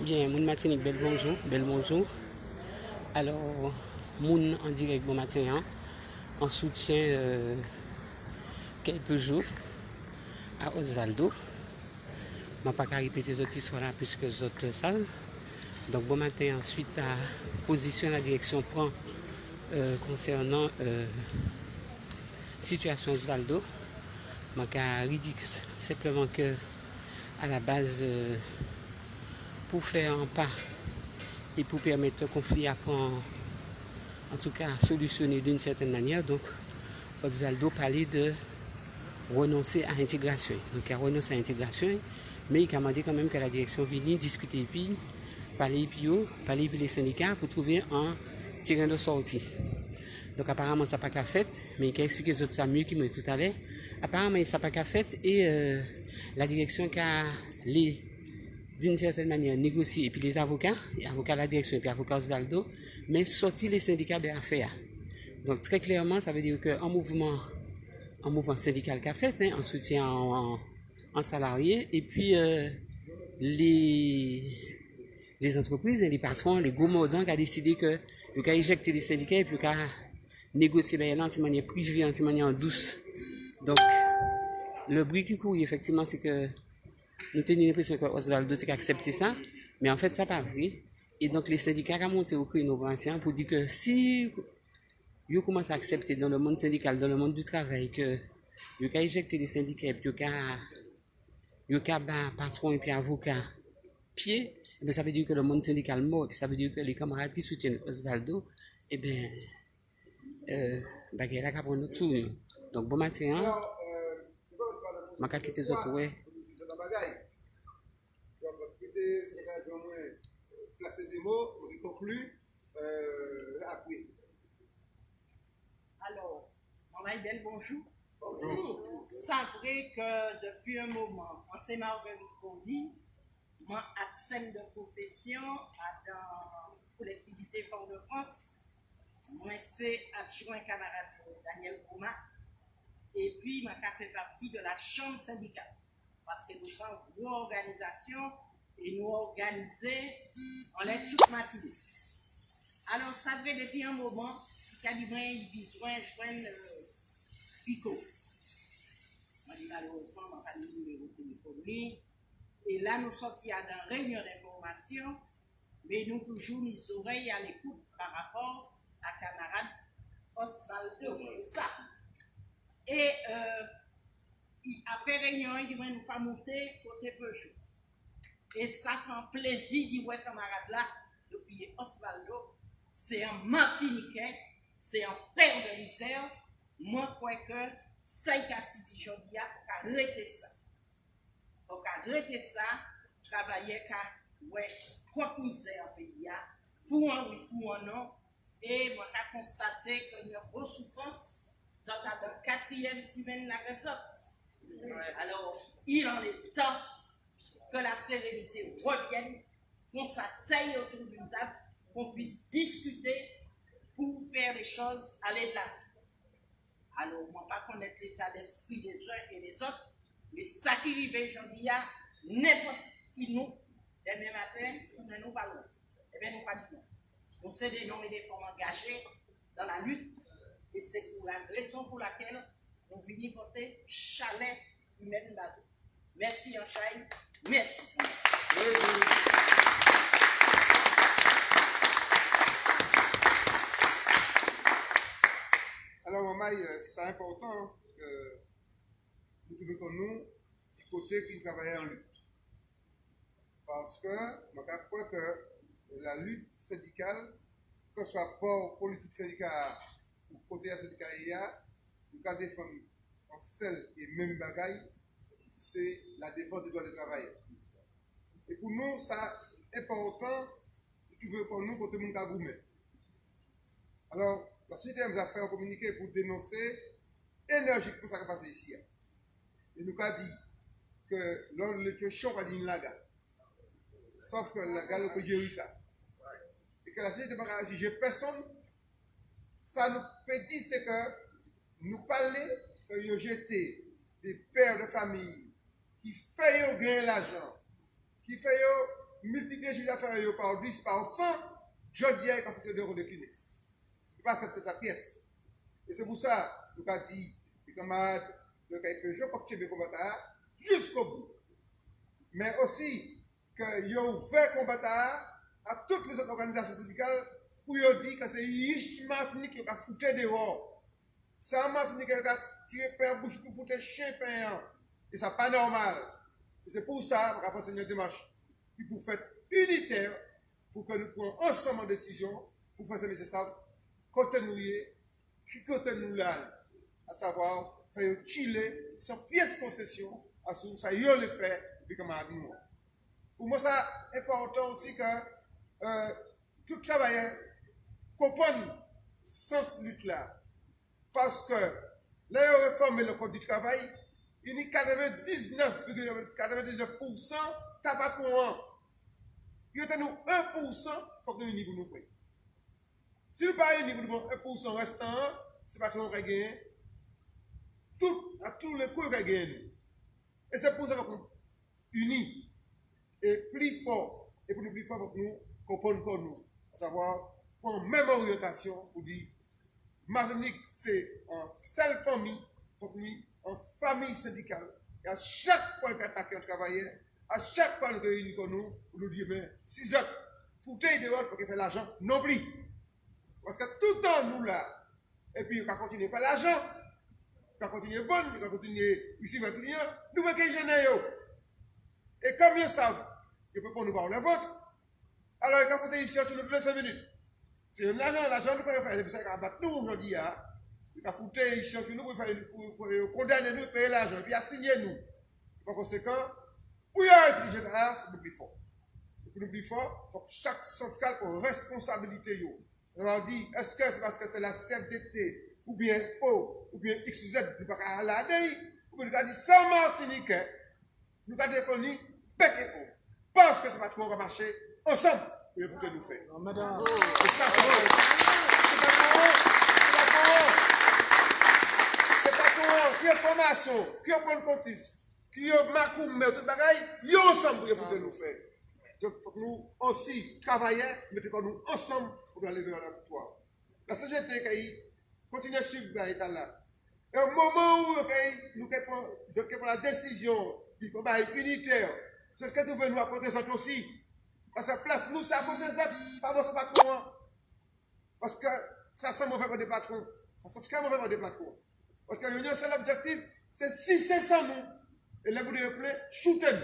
Bien, Moun Martinique, bel bonjour, bel bonjour. Alors, Moun en direct bon matin, hein, en soutien quelques jours à Osvaldo. Je ne vais pas répéter cette histoire là puisque les autres savent. Donc, bon matin, ensuite, la position la direction prend concernant situation Osvaldo. Je vais dire simplement que à la base, pour faire un pas et pour permettre le conflit à prendre, en tout cas solutionner d'une certaine manière. Donc, Osvaldo parlait de renoncer à l'intégration. Donc, il a renoncé à l'intégration, mais il a demandé quand même que la direction vienne discuter et puis parler puis les syndicats pour trouver un terrain de sortie. Donc, apparemment, ça n'a pas qu'à fait, mais il a expliqué ça mieux qu'il m'a dit tout à l'heure. Apparemment, ça n'a pas qu'à fait et la direction qui a d'une certaine manière négocier et puis les avocats de la direction et puis avocats Osvaldo, mais sortir les syndicats de l'affaire. Donc très clairement, ça veut dire qu'un mouvement syndical qu'a fait, hein, en soutien en salariés, et puis les entreprises, les patrons, les gros mordants qui ont décidé que le cas éjecter les syndicats et puis qu'à négocier de manière privée, de manière douce. Donc le bruit qui court effectivement, c'est que nous avons l'impression que Osvaldo a accepté ça, mais en fait, ça n'a pas vrai. Et donc, les syndicats ont monté au créneau pour dire que si ils commencent à accepter dans le monde syndical, dans le monde du travail, que ils ont éjecté les syndicats, puis ils ont patron et puis avocat pied, ça veut dire que le monde syndical mort, ça veut dire que les camarades qui soutiennent Osvaldo, eh bien, il a prendre tout. Donc, bon matin, je vais quitter ce tour. Placer des mots pour conclure après. Alors, Marie-Belle, bonjour. Bonjour. C'est vrai que depuis un moment, on s'est Marguerite dit, moi, à scène de profession, dans la collectivité Fort-de-France, moi, c'est adjoint camarade Daniel Gouma, et puis, moi, je fais partie de la chambre syndicale, parce que nous sommes une organisation et nous organisons, on est toute matinée. Alors, ça vrai depuis un moment, il y a besoin de joindre Pico. Je dis malheureusement, je n'ai pas de numéro de téléphone. Et là, nous sortions dans une réunion d'information, mais nous toujours les oreilles à l'écoute par rapport à camarade Osvaldo. Ça. Et après réunion, il dit nous ne pas monter côté Peugeot. Et ça fait plaisir de voir camarade là, depuis Osvaldo. C'est un Martiniquais, c'est un père de misère. Moi, je crois que ça y a subi aujourd'hui, à arrêter ça. Donc, arrêter ça, travailler qu'à propre misère en pays, pour un oui, pour un non. Et moi, j'ai constaté qu'il y a une grosse souffrance dans la quatrième semaine de la autres. Alors, il en est temps que la sérénité revienne, qu'on s'asseye autour d'une table, qu'on puisse discuter pour faire les choses aller là. Alors, moi, pas connaître l'état d'esprit des uns et des autres, mais ça qui arrive aujourd'hui, n'importe qui nous, demain matin, nous pas loin. Eh bien, nous pas dit non. On sait des noms et des femmes engagés dans la lutte, et c'est pour la raison pour laquelle on vient porter chalet humaine là. Merci, Anchaï. Merci. Alors, maman, c'est important que nous trouvions comme nous du côté qui travaillait en lutte. Parce que, je crois que la lutte syndicale, que ce soit pour politique syndicale ou côté syndical, nous devons défendre en seul et même bagaille, c'est la défense des droits des travailleurs. Et pour nous, ça est important de trouver comme nous côté mon cagoumé. Alors, la société nous a fait un communiqué pour dénoncer énergiquement ce qui s'est passé ici. Et nous avons dit que lors de l'élection, on a dit une laga. Sauf que la gare peut gérer ça. Et que la société n'a pas réagi. Personne, ça nous peut dire, c'est que nous parlons que nous avons jeté des pères de famille qui font gagner l'argent, qui font multiplier le chiffre d'affaires par 10, par 100, je dirais qu'on fait 2 euros de Kleenex. Il ne pas accepter sa pièce. Et c'est pour ça, nous avons dit, les camarades de Peugeot, il faut que tu aies des combattants jusqu'au bout. Mais aussi, qu'il y a ouvert combattants à toutes les autres organisations syndicales pour dire que c'est Yich Martinique qui va foutre dehors. C'est un Martinique qui va tirer pain en bouche pour foutre chien pain. Et ça n'est pas normal. Et c'est pour ça qu'on va passer une démarche qui pour faire unitaire pour que nous prenions ensemble en décision pour faire ce nécessaire côté nous qui côté nous là, à savoir faire chiller sans pièce concession à ce que ça y le fait puis comme à nous. Pour moi, ça est important aussi que tout travailleur comprenne ce lutte là. Parce que là, il a réformé le code du travail, il y a 99,99% t'as pas trop. Il y a nous 1%, il faut que nous unions nous prêts. Si nous pas unions nous 1% restant, c'est pas trop gagner. À tous les coups, gagner. Et c'est pour ça qu'on unis et plus fort. Et pour nous plus fort, nous comprendre comme nous. À savoir, prendre même orientation pour dire, Martinique, c'est en seule famille, en famille syndicale. Et à chaque fois qu'on attaque un travailleur, à chaque fois que nous réunissons nous, nous disons, mais si autres, foutez dehors pour faire l'argent, non plus. Parce que tout le temps, nous là, et puis on va continuer à faire l'argent, on va continuer à vendre, on va continuer à recevoir les clients, nous ne pouvons pas gêner. Et comme ils savent, ils ne peuvent pas nous parler le vôtre. Alors, il faut ici, tu nous fais 5 minutes. C'est l'argent nous fait faire, c'est pour ça qu'on va battre nous aujourd'hui. Il faut foutre ici, tu nous pour condamner nous, payer l'argent, puis assigner nous. Par conséquent, pour y être intelligent, il faut nous plus fort. Pour nous plus fort, il faut que chaque centrale ait responsabilité. On leur dit, est-ce que c'est parce que c'est la CFDT, ou bien O, ou bien X ou Z, nous ne pouvons pas aller à la ou bien nous avons dit sans Martinique, nous avons défendu bec et O. Parce que ce n'est pas trop qu'on va marcher ensemble, pour les foutre nous faire. Et ça, c'est pas pour qui a formation, qui a prendre comptis, qui a macoum, mais tout bagaille, ils sont ensemble pour les foutre nous faire. Donc, nous aussi travailler, mettons nous ensemble pour aller vers la victoire. La CGT continue à suivre l'état là. Et au moment où nous prenons la décision du combat unitaire, c'est ce que nous venons nous apporter ça aussi. Parce que place, nous, c'est à côté de ça, pas bon, c'est pas trop. Parce que ça sent mauvais pour des patrons. Ça sent très mauvais pour des patrons. Parce que l'union, c'est l'objectif, c'est 600 nous. Et là, vous devez appeler shooter.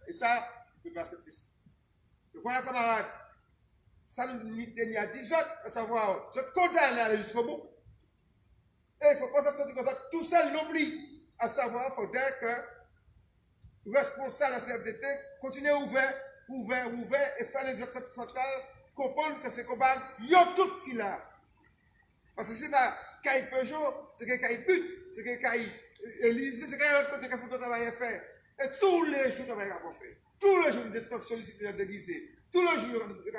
Et ça, ne peut pas accepter ça. Donc voilà, camarades, ça nous tenait à 10 autres, à savoir, je condamne à aller jusqu'au bout. Et il ne faut pas se sentir comme ça, tout seul l'oublie. À savoir, il faudrait que le responsable de la CFDT continue ouvert, et faire les autres centrales comprendre que ces combats, il y a tout qu'il a. Parce que c'est pas Caille Peugeot, c'est que Caille But, c'est que Caille Élysée, c'est qu'il y a un autre côté qu'il faut travailler faire. Et tous les jours, travailler à faire. Tous les jours, des sanctions disciplinaires déguisées. Tous les jours, il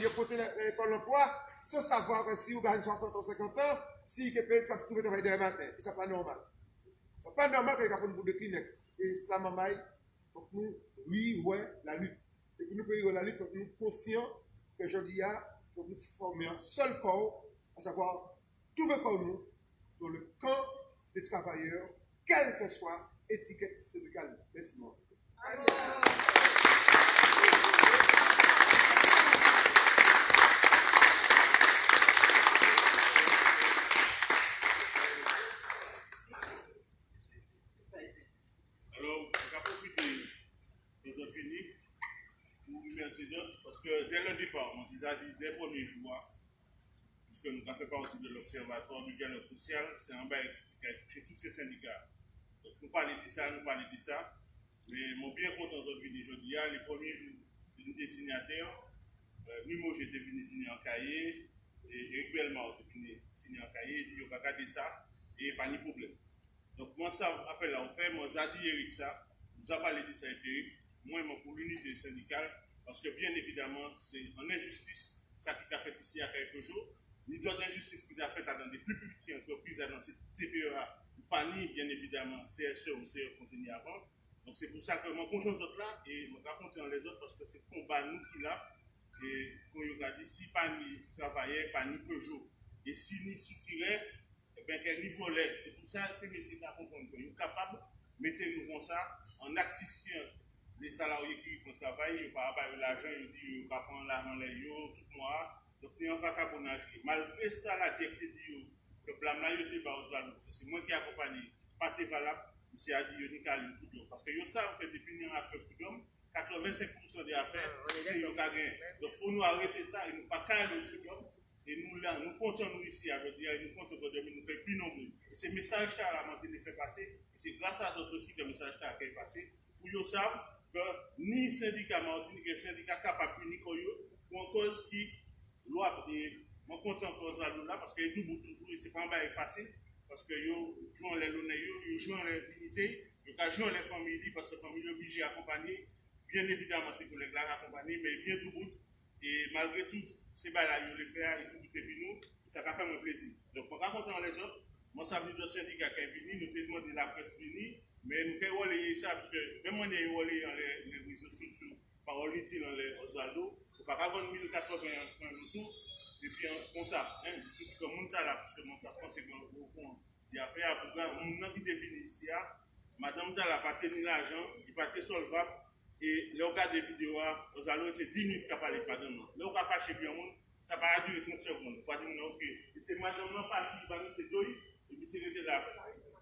y a côté Pôle emploi, sans savoir que si vous gagnez 60 ou 50 ans, si vous pouvez travailler demain matin. Et ça n'est pas normal. Ce n'est pas normal que vous ayez un bout de Kleenex. Et ça, maman, il faut que nous, oui, ouais, la lutte. Et pour nous payer la lutte, il faut que nous soyons conscients que aujourd'hui, il faut que nous formions un seul corps, à savoir tout le corps nous, dans le camp des travailleurs, quelle que soit l'étiquette syndicale. Merci moi. Alors, on va profiter des autres finis pour remercier les autres, parce que dès le départ, on nous a dit dès le premier jour, puisque nous avons fait partie de l'Observatoire du dialogue social, c'est un bail qui a touché tous ces syndicats. Donc, nous parlons de ça, mais mon bien content aujourd'hui, aujourd'hui, les premiers jours des signataires, Numo, j'étais venu signer en cahier, et Eric Belmar était venu signer en cahier, il dit, on va garder ça, et pas de problème. Donc, moi, ça, après là, on fait, moi, ça dit Eric ça, nous avons parlé de ça avec Eric, moi, pour l'unité syndicale, parce que bien évidemment, c'est une injustice, ça qui s'est fait ici à quelques jours, ni d'autres injustices qui s'est fait dans des plus petites entreprises, dans ces TPEA, pas ni, bien évidemment, CSE ou CE contenu avant, Donc c'est pour ça que je compte les autres là et je compte les autres parce que c'est le combat nous qui là. Et quand il a dit si pas ni travaillait, pas ni Peugeot, et si ni soutirait, eh bien quel niveau l'est. C'est pour ça que c'est nécessaire à comprendre que nous sommes capables de mettre nous comme ça en accessible les salariés qui font travail, ils par rapport à l'argent, ils disent qu'ils ne pas prendre l'argent tout noir. Donc nous en vagabondage. Malgré ça, la directive dit le blâme là, il était bas aux valeurs. C'est moi qui accompagne, pas très valable, c'est à dire qu'il y a des parce que ils savent que depuis nous avons fait pour d'hommes, 85% des affaires, c'est eux qui gagnent. Donc, il faut nous arrêter ça et nous pas carrer le truc. Et nous, là, nous comptons nous ici, avec dire, nous comptons que nous faisons plus nombreux. Et ce message là, la Martinique fait passer, et c'est grâce à eux aussi que le message là est passé, pour qu'ils savent que ni syndicat Martinique, ni syndicat capable, ni Koyo, pour une cause qui, loi, et mon compte en cause là, parce que tout bout toujours, et c'est pas un bail facile, parce que ils jouent les l'honneur, ils jouent la dignité, ils jouent les familles, parce que les familles sont obligées d'accompagner. Bien évidemment, ces collègues-là accompagnés, mais bien tout bout. Et malgré tout, ces bails-là, ils le font et tout bout depuis nous, ça va faire mon plaisir. Donc, pour raconter les autres, moi, ça veut dire que le syndicat qui est venu, nous avons demandé la presse venue, mais nous avons relayer ça, parce que même on est relayé dans les réseaux sociaux, par Oliti dans les Osvaldo, il faut pas avoir 1080 le tour, et puis comme ça, surtout que mon là, parce que mon patron, c'est qu'il y a fait un programme, mon qui est venu ici, madame Tala n'a pas tenu l'argent, il n'est pas très solvable. Et le regard des vidéos, aux allons c'est 10 minutes qu'à parler de nous. Le regard fâché bien monde, ça va durer 30 secondes. Il faut dire ok. Et c'est madame non pas qui va nous c'est deux, et puis c'est là.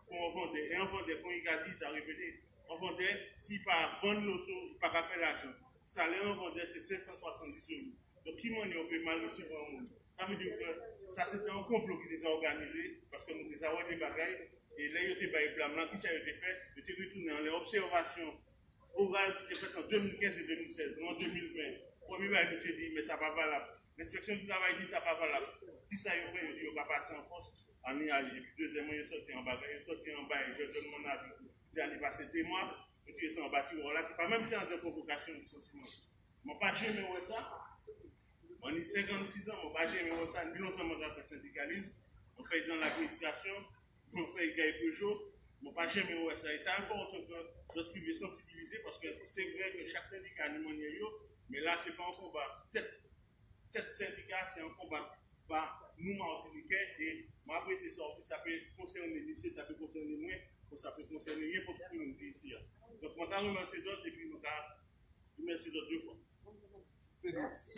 On vendait, et on vendait, quand il a dit, ça répété, on vendait, s'il pas vendre l'auto, il ne peut pas faire l'argent. Ça on vendait, c'est 570 euros. Donc qui m'en est, on peut mal recevoir un monde. Ça veut dire que ça c'était un complot qui les a organisés, parce que nous avons des bagailles, et là il y a des bagailles, qui ça a été fait, il était retourné dans les observations. Oral qui était fait en 2015 et 2016, non en 2020. Premier bail nous dit, mais ça n'est pas valable. L'inspection du travail dit, ça n'est pas valable. Qui ça y a fait, il dit, on va passer en force, en y aller. Et puis, deuxièmement, il est sorti en bas, il est sorti en bas, je donne mon avis. Il a passé des mois, et tu es en bâtiment là, qui pas même temps de provocation de licenciement. Je n'ai pas jamais vu ça. On est 56 ans, on n'a pas jamais vu ça. Ni longtemps, on a fait syndicalisme, on fait dans l'administration, on fait quelques jours. Je n'ai pas jamais vu ça. Et c'est important que je trouve sensibilisé parce que c'est vrai que chaque syndicat a une manière, mais là, ce n'est pas un combat. Tête syndicat, c'est un combat par nous, Martiniquais, et après, c'est sorti, ça peut concerner les lycées, ça peut concerner moi, ça peut concerner rien pour tout le monde ici. Donc, on a remercié les autres et puis on a remercié les autres deux fois. Merci.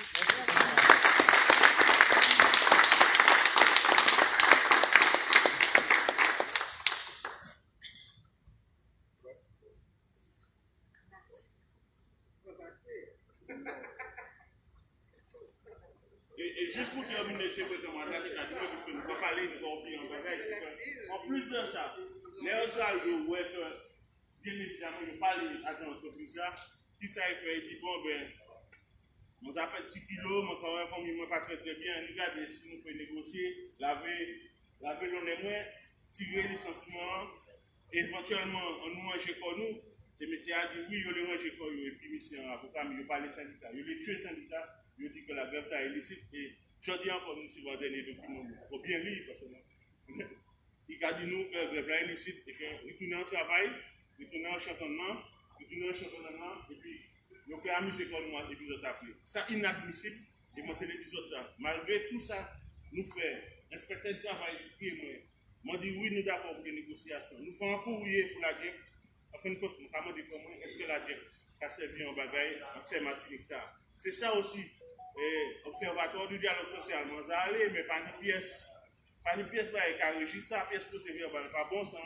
Et juste pour terminer, c'est que moi, parce que nous ne parler de corps en bagage, en plus de ça, les Osvaldo, bien évidemment, ils parlent à l'entreprise là, qui ça fait, il dit, bon, ben, on a fait 6 kilos, mon corps informé, pas très bien, regardez si nous pouvons négocier, laver l'on moins, tirer le licenciement, éventuellement, on nous mange comme nous. C'est monsieur a dit oui, il le mange comme nous, et puis monsieur avocat, mais il parle des syndicats. Il les tué les syndicats. Il dit que la grève est illicite et je dis encore nous sur le dernier document. Il faut bien lire parce que il a dit nous que la grève est illicite et qu'il tourne en travail, il tourne en chantonnement, et puis il peut amuser comme moi et puis nous appeler. Ça inadmissible et moi je les dis ça. Malgré tout ça, nous faisons inspecteur de travail qui est moi. Moi dit oui, nous d'accord pour les négociations. Nous faisons un courrier pour la grève. En fin de compte, nous avons dit comment est-ce que la grève a servi en bagaille en termes Martinique. C'est ça aussi. Observatoire du dialogue social, nous allons, mais pas une pièce qui a régi ça, pièce que c'est pas bon ça.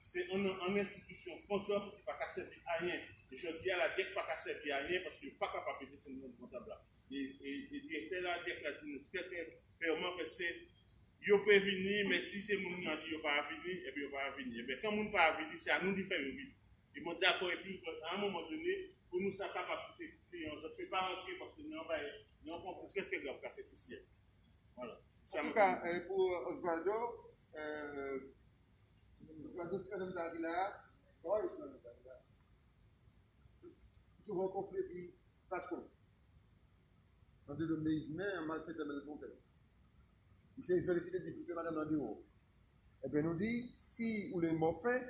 C'est une institution fantôme qui n'a pas servi à rien. Et je dis à la DEC pas servi à rien parce qu'il n'est pas capable de descendre dans le comptable. Et le directeur là, DEC a dit très clairement que c'est il peut venir, mais si c'est mon qui dit qu'il ne pas venir, et bien il ne va pas venir. Mais quand il ne pas venir, c'est à nous de faire vite. Ils m'ont d'accord et puis à un moment donné, pour nous, ça capable de pousser les clients. Je ne fais pas rentrer parce que nous avons très très grave café ici. Voilà. En tout cas, pour Osvaldo, tu vas conflit patron. Dans le maïsmen, on m'a fait un montagne. Il s'est sollicité de diffuser madame dans le bureau. Et bien, nous dit, si vous les m'ont fait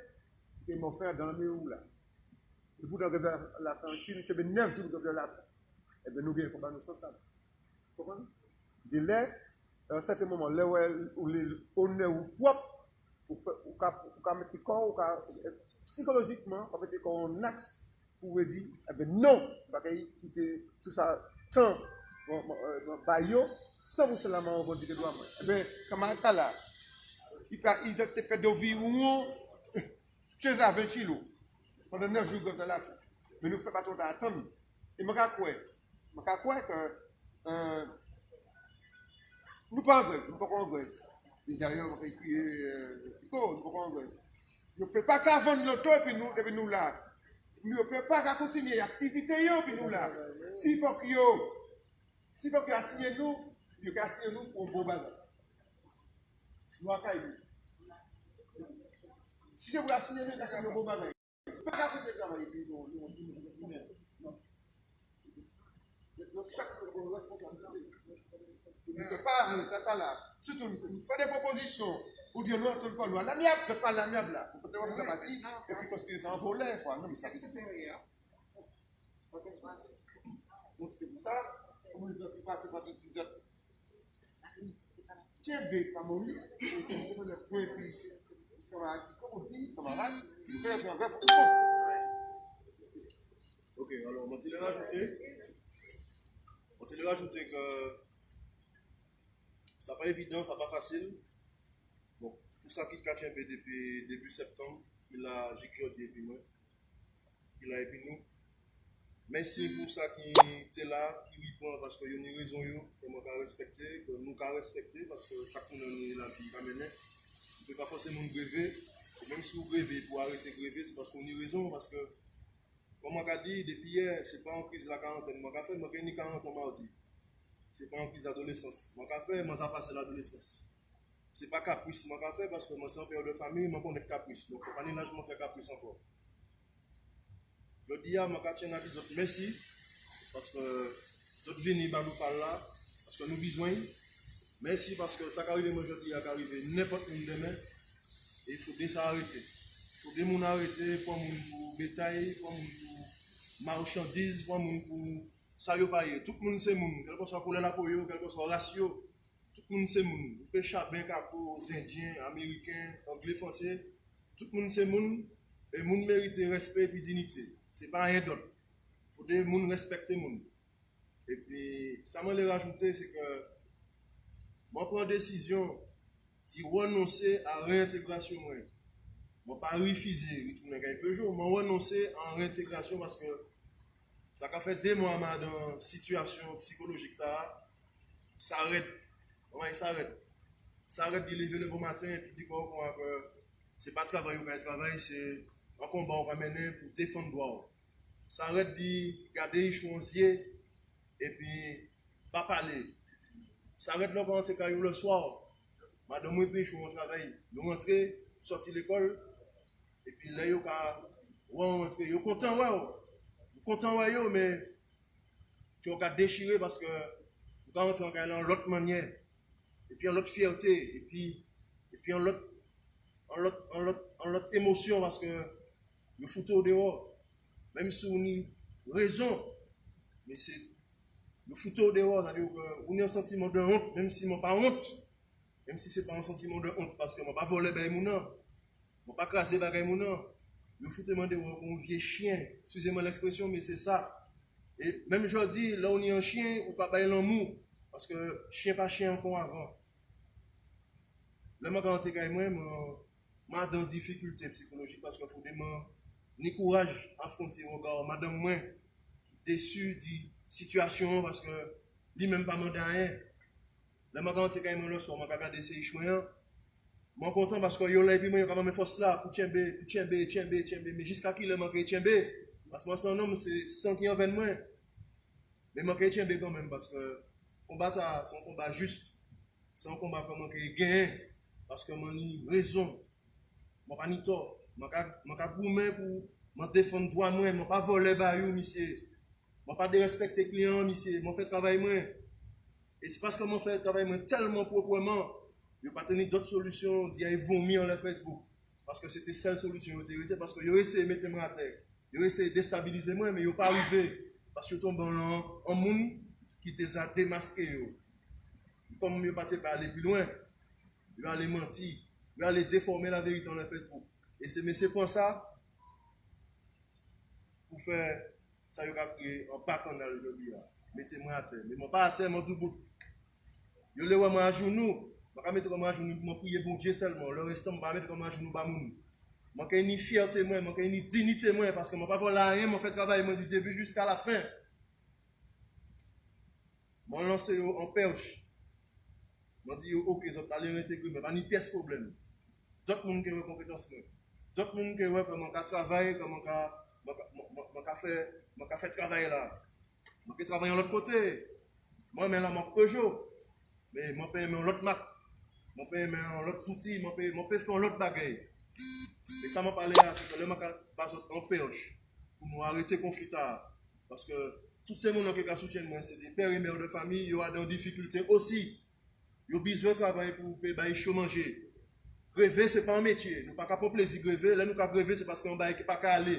dans le bureau là. nous voulons la fin en Chine, nous avons 9 jours de la fin. Eh bien, nous gagnons pour nous sans ça. Vous comprenez? De là, à un certain moment, là où les honneurs ou propres, pour mettre le corps, psychologiquement, pour mettre le corps en axe, pour dire, eh bien, non, parce que tout ça, tant, sans vous seulement on dit que doit. Eh bien, comme à là, il fait de vie où 15 à 20 kilos pendant 9 jours de la fin. Mais nous ne faisons pas trop d'attendre. Et je crois que nous ne pas en grève, nous ne pas en grève. Et d'ailleurs, on fait crier, nous ne pas en grève. Nous ne pouvons pas qu'à vendre l'auto et puis nous là. Nous ne pouvons pas qu'à continuer l'activité et puis nous là. S'il faut qu'il y ait signé nous, il faut signer nous pour un beau bazar. Nous avons si je voulais signer nous, il faut signer un beau bazar. Pas qu'à continuer de travailler puis nous. Ne peut pas, là. Surtout, nous faisons des propositions pour dire non, tout le monde, l'amiable, je parle l'amiable là. Vous pouvez voir ma vie, et puis parce que c'est en volet, quoi. Non, mais ça c'est supérieur. Donc c'est pour ça, comme les autres passent par toutes les autres. Tiens, B, pas mon lit, on le point, puis, comme on dit, camarade, vous faites un vrai pour tout le monde. Ok, alors, on va rajouter que ça n'est pas évident, ça n'est pas facile. Bon, pour ça qu'il cache un peu depuis début septembre, il a Jigjo depuis moi, il a épi nous. Merci pour ça qui était là, qui répond parce qu'il y a une raison que moi je respecter, que nous avons respecter parce que chaque monde a la vie qui amène. On ne peut pas forcément gréver. Et même si vous grévez pour arrêter de gréver, c'est parce qu'on a une raison. Parce que, comme on a dit, depuis hier, ce n'est pas en crise de la quarantaine. Moi, je fais ni 40 ans mardi. Ce n'est pas en crise d'adolescence. Moi, je fais, moi, ça passe l'adolescence. Ce n'est pas caprice. Moi, je fais parce que moi, c'est un père de famille, moi, je connais caprice. Donc, il ne faut pas ni là, je faire caprice encore. Je dis à ma tiens à vous merci parce que vous êtes venus nous parler là, parce que nous avons besoin. Merci parce que ça qui arrive aujourd'hui, ça qui arrive n'importe où demain. Et il faut bien s'arrêter. Il faut bien arrêter pour mon bétail, pour mon marchandise, pour mon ça y est. Tout le monde c'est moun, quel que soit couleur la peau, quel que soit ratio, tout le monde c'est moun. Vous pouvez chabin, capot, Indiens, Américains, Anglais, Français, tout le monde c'est moun. Et moun mérite respect et dignité. Ce n'est pas rien d'autre. Il faut que les gens respectent les gens. Et puis, ça m'a rajouté, c'est que moi, prends une décision de renoncer à la réintégration. Je ne vais pas refuser de retourner quelques jours, mais renoncer à la réintégration parce que ça a fait des mois dans une situation psychologique. Ça arrête. Comment il s'arrête? Ça arrête de lever le bon matin et puis de dire que ce n'est pas travail ou travail, c'est un combat qu'on va mener pour défendre le droit. Ça arrête de garder les chouanciers et puis pas parler. Ça arrête de rentrer le soir. Madame, moi, je suis au travail. Nous rentrons, sortir de l'école et puis là, vous rentrez. Vous êtes content, ouais. Vous êtes content, ouais, mais tu vas déchirer parce que vous rentrez en l'autre manière. Et puis en l'autre fierté. Et puis en l'autre émotion parce que le photo dehors, même si on a raison, mais c'est le photo dehors, c'est-à-dire qu'on a un sentiment de honte, même si on n'a pas honte, même si ce n'est pas un sentiment de honte, parce que je ne vais pas voler les gens, je ne vais pas craser les gens, le photo dehors, un vieux chien, excusez-moi l'expression, mais c'est ça. Et même je dis, là on est un chien, on ne peut pas aller en mou, parce que chien pas chien encore avant. Là, quand je suis moi, dans difficulté psychologique, parce qu'il faut ni courage à affronter le regard. Madame, moi, déçu de la situation parce que lui même pas demandé rien. Là, quand je suis le soir, je regarde ces chemins. Je suis content parce que je suis là, je suis force là pour tchembe, mais jusqu'à qui le manque tchembe. Parce que moi, c'est un homme, c'est 100 qui en 20 moins. Mais je manque tchembe quand même parce que le combat, c'est un combat juste. C'est un combat comme je gagne parce que je raison. Je n'ai pas ni tort. Je ne pour défendre droit moi, je ne pas voler baril, monsieur. Je ne pas respecter les clients, monsieur. Je fais travail moi. Et c'est parce que je fais travail moi tellement proprement, je n'ai pas tenu d'autres solutions d'y aller vomir sur Facebook. Parce que c'était la seule solution. Parce que je essayé de mettre moi à terre. Ils ont essayé de déstabiliser moi, mais ils n'ont pas arrivé. Parce que tombent en monde qui te démasqué. Comme ils ne pas aller plus loin, ils vont aller mentir, ils vont aller déformer la vérité dans Facebook. Et c'est monsieur pour ça, pour faire ça, il a créé un bachanal aujourd'hui. Mettez-moi à terre. Mais pas à terre, mon tout bout. Je le vois à genoux. Je ne vais pas mettre comme à genoux pour prier pour Dieu seulement. Le reste, je ne vais pas mettre comme à genoux pour moun. Je n'ai ni fierté, je n'ai ni dignité, parce que je ne vais pas voir rien, je fais travail du début jusqu'à la fin. Je lance en perche. Je dis, ok, je vais aller intégrer, mais pas ni pièce problème. D'autres gens qui ont compétences. D'autres gens qui ont comment travailler, comment je fais travailler là. Je travaille de l'autre côté. Moi, mais là, je Peugeot. Mais je peux faire l'autre Mac. Je peux faire l'autre outil. Je peux faire l'autre bagaille. Et ça m'a parlé là, c'est que le Mac passe en perche pour nous arrêter le conflit. Parce que tous ces gens qui soutiennent moi, c'est des pères et mères de famille, ils ont des difficultés aussi. Ils ont besoin de travailler pour payer chaud manger. Gréver, ce n'est pas un métier. Nous ne pouvons pas prendre plaisir de gréver. Là, nous pouvons gréver, c'est parce qu'on ne peut pas aller.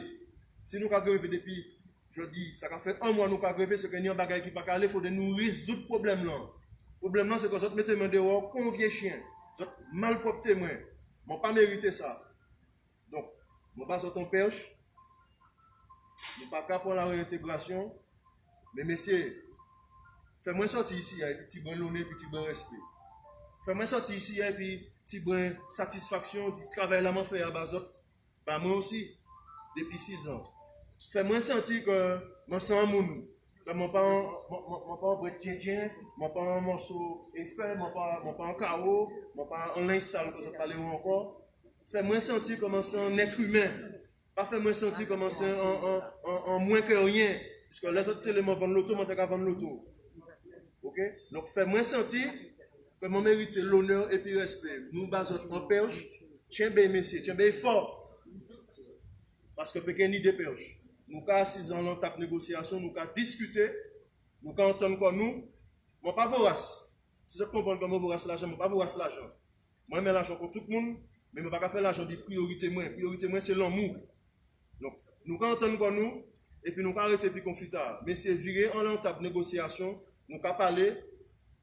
Si nous avons grévé depuis, je dis, ça fait un mois nous avons grévé, ce qu'il y a un bagage qui ne peut pas aller, il faut nous résoudre le problème là. Le problème là, c'est que vous mettez main dehors comme un vieux chien. Vous êtes mal propre témoin. Je n'ai pas mérité ça. Donc, je ne vais pas sortir en perche. Je ne vais pas pour la réintégration. Mais messieurs, faites-moi sortir ici, et puis petit bon l'honneur, et puis petit bon respect. Faites-moi sortir ici, et puis petit bon satisfaction, du travail là, je fais à Bazot. Bah, moi aussi, depuis 6 ans. Fais-moi sentir que je sens un monde. Je ne suis pas un brett tien, je ne suis pas un morceau effet, je ne suis pas un carreau, je ne suis pas un linge sale que je parle encore. Fais-moi sentir comme un être humain. Pas fais-moi sentir comme un moins que rien. Parce que les autres éléments vendent l'auto, moi je vais vendre l'auto. Ok? Donc fais-moi sentir que je mérite l'honneur et puis le respect. Nous basons en perche, tiens bien messieurs, tiens bien fort. Parce que peut-être ni de perche. Nous avons 6 ans dans la négociation, nous avons discuté, nous avons entendu quoi nous. Moi pas vorace. Si je comprends comment vorace l'argent, moi pas vorace l'argent. Moi je mets l'argent pour tout le monde, mais je ne vais pas faire l'argent de priorité moi. Priorité moi c'est l'amour. Donc nous avons entendu quoi nous. Et puis nous avons arrêté le conflit. Messieurs, virer en l'entame de négociation, nous avons parlé,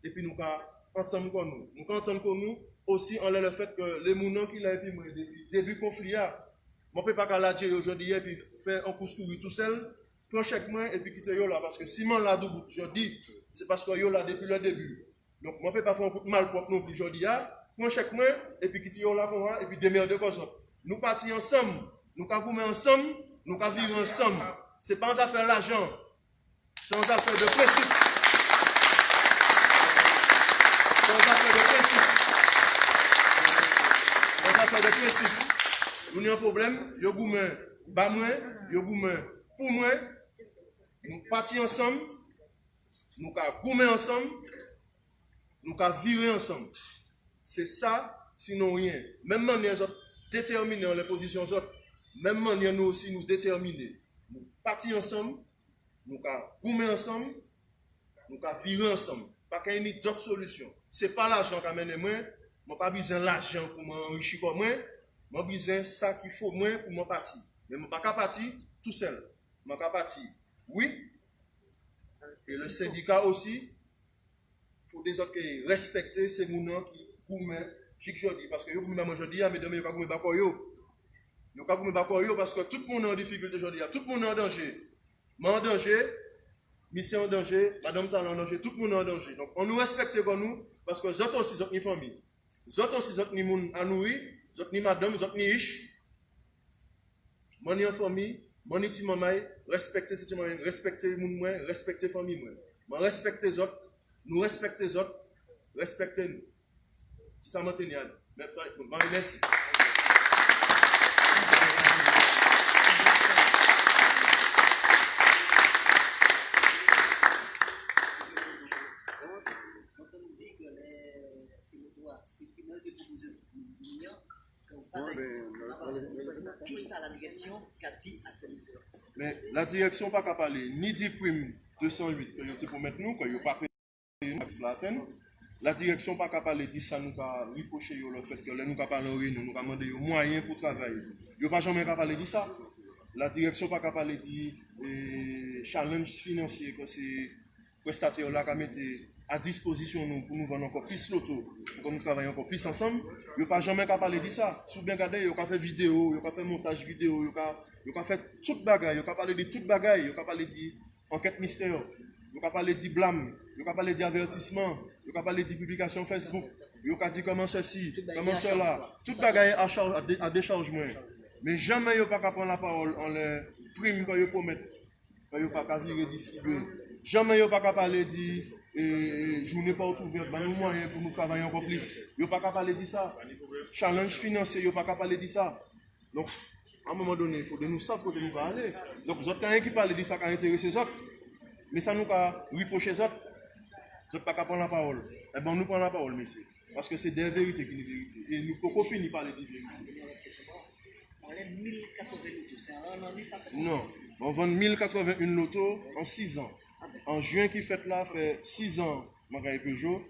et puis nous avons entendu pour nous. Nous avons entendu pour nous aussi en le fait que les mounons qui l'ont depuis le début du conflit, je ne peux pas aller aujourd'hui et puis faire un couscous tout seul, prendre chaque main et puis quitter là. Parce que si je là debout, je dis, c'est parce que je là depuis le début. Donc je ne peux pas faire un coup de mal propre non plus aujourd'hui. Prends chaque main et puis quitter là pour moi et puis démerder comme ça. Nous partons ensemble, nous avons ensemble, nous avons vivre ensemble. Ce n'est pas en affaire l'argent, c'est en affaire de principe. C'est en affaire de principe. C'est en affaire de principe. Nous avons un problème, nous avons bas moi, nous avons pour moi. Nous partons ensemble, nous avons goûté ensemble, nous avons viré ensemble. C'est ça, sinon rien. Même manière nous déterminer dans les positions, même manière nous aussi nous déterminer. Nous partons ensemble, nous avons goûté ensemble, nous avons viré ensemble. Pas qu'il y ait d'autres solutions. Ce n'est pas l'argent qui amène moi. Je n'ai pas besoin de l'argent pour m'enrichir comme moi. J'ai besoin de ça qu'il faut moi pour m'en partir. Mais je ne peux pas partir tout seul. Je ne peux pas partir. Oui. Et le syndicat aussi, il faut des autres qui respectent ces gens qui gourmet chaque jour. Parce que yo gourmet aujourd'hui, mais demain, yo gourmet pas yo. Yo gourmet pas yo parce que tout le monde est en difficulté aujourd'hui. Tout le monde est en danger. Moi en danger. Mission en danger, Madame Talon en danger, tout le monde est en danger. Donc, on nous respecte comme nous, parce que les autres aussi, les autres ni famille. Les autres aussi, les autres ni moun à nourrir, les autres ni madame, les autres ni riches. Moi, ni en famille, moi, ni ti mamay, respectez cette mamay, respectez moun moi, respectez famille moi. Moi, respectez les autres, nous respectez les autres, respectez nous. Si ça m'entend, merci. Mais la direction n'a pas parlé ni du prime 208 que vous pour mettre nous, que vous pas payé flatten. La direction n'a pas parlé de ça, nous avons ripoché le fait que nous avons parlé, nous avons demandé des moyens pour travailler. Vous n'avez pas jamais parlé de ça. la direction pas capable de challenge financier que c'est prestataire là qui mettre à disposition nous pour nous vendre encore plus l'auto, pour nous travailler encore plus ensemble. Yo pas jamais capable de ça. Sous bien regarder, yo ka fait vidéo, yo ka fait montage vidéo, yo ka fait toute bagaille, yo ka parler de toute bagaille, yo ka parler de enquête mystère, yo ka parler de blâme, yo ka parler d'avertissement, yo ka parler de publication Facebook, yo ka dit comment ceci, comment cela, toute bagaille à déchargement. Mais jamais yo pas prendre la parole en le prime quand yo promet, quand yo pas virer distribuer. Jamais yo pas parler de journée pas ouverte, ben nous moyens pour nous travailler encore plus. Yo pas parler de ça. Challenge financier, yo pas parler de ça. Donc à un moment donné, il faut de nous savoir que nous va aller. Donc vous autres qui parlent de ça qui intéresse les autres, mais ça nous a reproché les autres. Vous n'avez pas prendre la parole. Eh bien, nous prenons la parole, monsieur. Parce que c'est des vérités qui sont des vérités. Et nous ne pouvons pas finir par les vérités. On a 1081 lotos. C'est un an, ça fait. Non. On vend 1081 lotos en 6 ans. En juin qui fait là, fait 6 ans, Magaï Peugeot.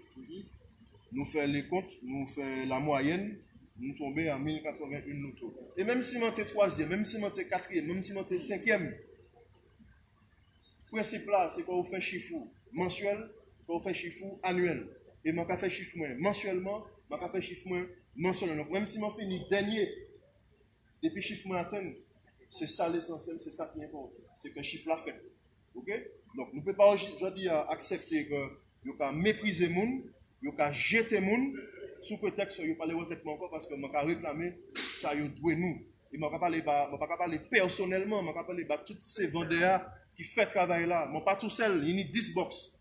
Nous faisons les comptes, nous faisons la moyenne. Nous tombons à 1081 lotos. Et même si on est troisième, même si on est quatrième, même si on est cinquième, le principe là, c'est qu'on fait chiffre mensuel, qu'on fait chiffre annuel. Et on fait chiffre mensuellement, on fait chiffre mensuellement. Donc même si on finit dernier, depuis chiffre atteint, c'est ça l'essentiel, c'est ça qui est important. C'est que le chiffre l'a fait. Ok? Donc nous ne pouvons pas aujourd'hui accepter que nous avons méprisé les gens, nous avons jeté les gens, sous prétexte que nous parlons retraitement encore parce que nous avons réclamé ça, nous devons nous. Et je ne vais pas parler personnellement, je ne vais pas parler de tous ces vendeurs qui font ce travail là. Je ne suis pas tout seul, il y a 10 box.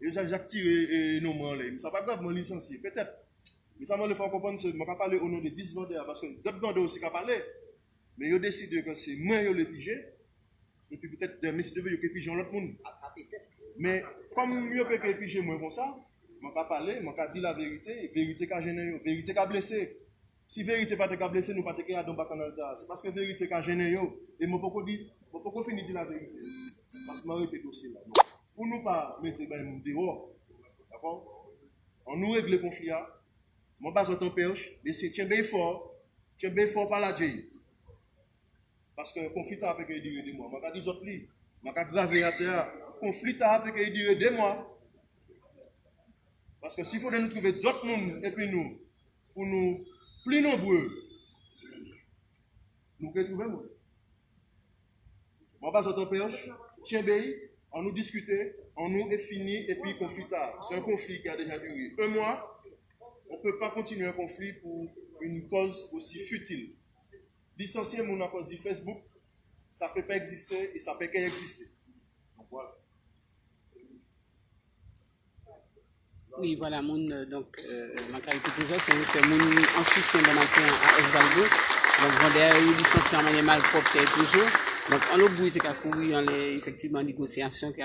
Et j'ai tiré nos mains là. Ça n'est pas grave, je licencié, peut-être. Mais ça, il faut comprendre que je ne vais pas parler au nom de 10 vendeurs parce que d'autres vendeurs aussi qui parlent. Mais ils ont décidé que c'est moi qui les pigé. Et puis peut-être demain, si tu veux, ils ont pigé l'autre monde. Mais comme ils ont pigé moi comme ça, je vais parler, je vais dire la vérité, vérité qui a gêné, vérité qui a blessé. Si vérité pas te blessé, nous pas te créer dans le canal. C'est parce que vérité qui a gêné, et je ne peux pas finir de dire la vérité. Parce que je vais arrêter le dossier là. Donc, pour nous pas mettre les gens dehors, d'accord? On nous règle le conflit. Je ne vais pas perche, laissez tiens bien fort par la J. Parce que le conflit a fait qu'il dure 2 mois. Je vais dire autres livres. Je vais graver à terre. Le conflit a fait qu'il dure 2 mois. Parce que s'il faut nous trouver d'autres monde et puis nous, pour nous plus nombreux, nous pouvons trouver monde. Je ne vais pas perche, tiens bien, on nous discuter, on nous est fini et puis le conflit a. C'est un conflit qui a déjà duré 1 mois. On ne peut pas continuer un conflit pour une cause aussi futile. Licencier mon à cause du Facebook, ça ne peut pas exister et ça ne peut qu'exister. Donc voilà. Oui, voilà, donc, ma qualité c'est mon en soutien de maintien à Osvaldo. Donc, vendeur, il licencié en manière malpropre et toujours. Donc, en l'autre bout, c'est qu'à courir en effectivement négociations qui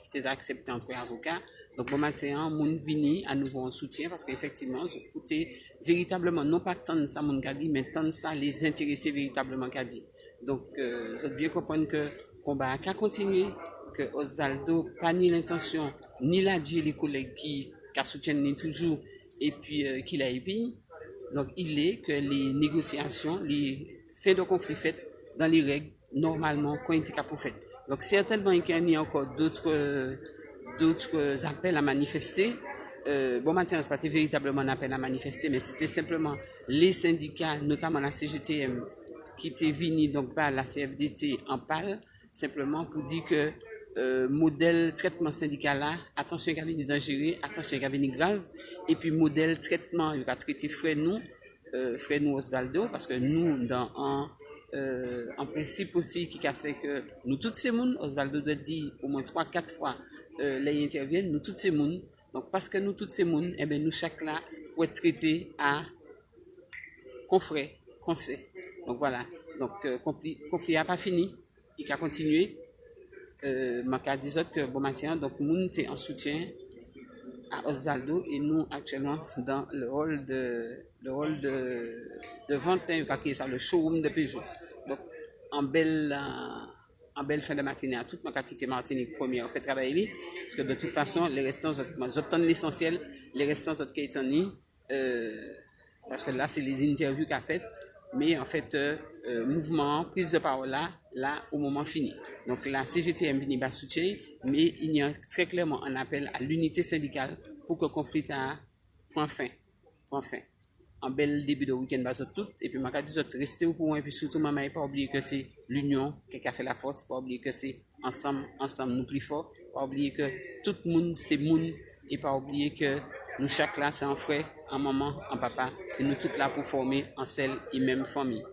étaient acceptées entre avocats. Donc, bon matin, mon vini à nouveau en soutien parce qu'effectivement, je coûtais véritablement, non pas tant ça, mon gars dit, mais tant ça les intéresser véritablement qu'a dit. Donc, je dois bien comprendre que le combat a continué, que Osvaldo pas ni l'intention, ni l'a dit les collègues qui soutiennent toujours, et puis qu'il a épi. Donc, il est que les négociations, les faits de conflit faits dans les règles, normalement, quand il était capable de faire. Donc, certainement, il y a encore d'autres appels à manifester. Bon, maintenant, ce n'est pas véritablement un appel à manifester, mais c'était simplement les syndicats, notamment la CGTM, qui étaient venus donc par la CFDT en parle, simplement pour dire que modèle traitement syndical là, attention qu'il y a venu dangereux, attention qu'il y a venu grave, et puis modèle traitement, il va traiter frère nous Osvaldo, parce que nous, en principe aussi, qui a fait que nous, tous ces monde, Osvaldo doit dire au moins 3-4 fois, les interviennent, nous, tous ces monde, donc parce que nous, tous ces monde, eh bien, nous, chaque là, pour être traité à confrère, conseil. Donc voilà, donc conflit n'a pas fini, il a continué. Je dis que bon matin, donc nous sommes en soutien à Osvaldo et nous actuellement dans le rôle de vente, le showroom de Peugeot. Donc en belle fin de matinée à tout, je vais quitter Martinique première, on fait travailler parce que de toute façon les restants, j'obtiens l'essentiel, les restants d'autres qui parce que là c'est les interviews qu'a fait. mais en fait, mouvement, prise de parole là, au moment fini. Donc la CGTM vient pas soutien, mais il y a très clairement un appel à l'unité syndicale pour que le conflit prenne fin. Un bel début de week-end pour tout, et puis je dis restez au point, et puis surtout, maman, pas oublier que c'est l'union qui a fait la force, pas oublier que c'est ensemble nous plus fort, pas oublier que tout le monde c'est monde, et pas oublier que nous chaque là c'est un frère, un maman, un papa, et nous tous là pour former en seule et même famille.